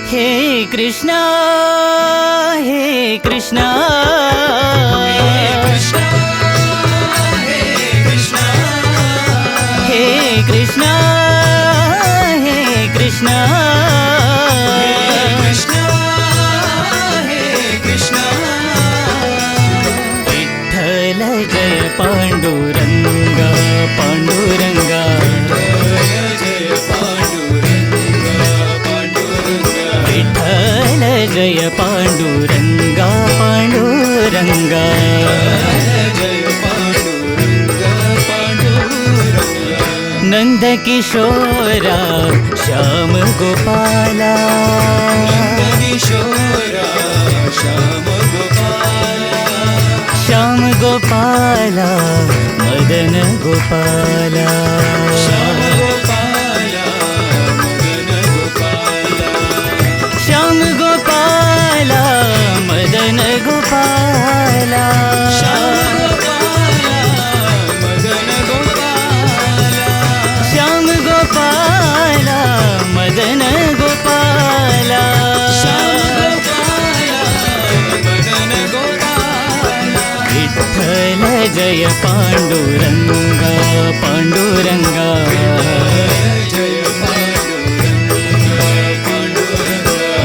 हे कृष्णा हे कृष्णा हे कृष्णा हे कृष्णा विठ्ठल जय पांडुरंगा पांडुरंगा विठ्ठल जय पांडुरंगा पांडुरंगा नंद किशोरा श्याम गोपाला श्याम गोपाला मदन गोपाला श्याम गोपाला मदन गोपाला श्याम गोपाला मदन गोपाला विठ्ठल जय पांडुरंगा पांडुरंगा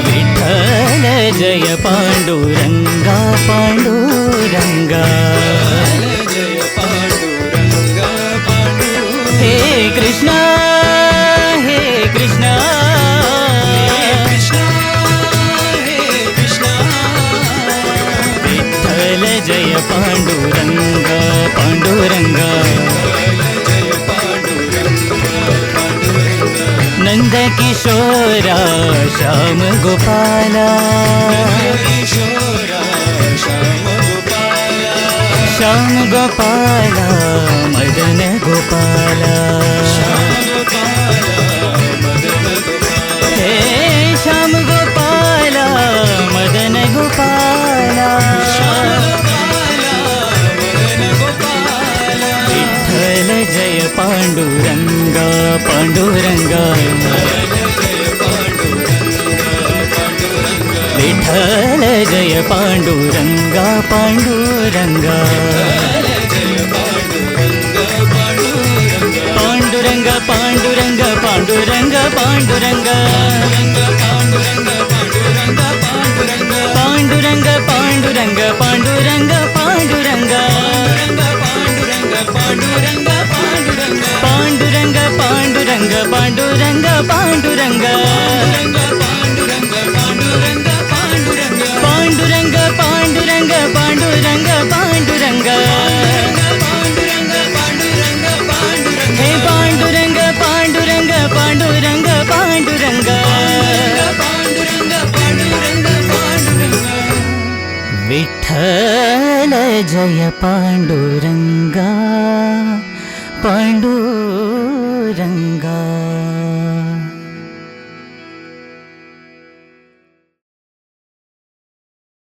विठ्ठल जय पांडुरंगा पांडुरंगा हे कृष्णा हे कृष्णा विठ्ठल जय पांडुरंगा पांडुरंगा नंद किशोरा श्याम गोपाला श्याम गोपाला मदन गोपाला हे श्याम गोपाला मदन गोपाला विठ्ठल जय पांडुरंगा पांडुरंगा विठ्ठल जय पांडुरंगा पांडुरंगा पांडुरंग पांडुरंग पांडुरंग पांडुरंग पांडुरंग पांडुरंग पांडुरंग पांडुरंग पांडुरंग पांडुरंग पांडुरंग पांडुरंग पांडुरंग पांडुरंग पांडुरंग पांडुरंग हे पांडुरंग पांडुरंग पांडुरंग पांडुरंग विठ्ठल जय पांडुरंगा पांडुरंगा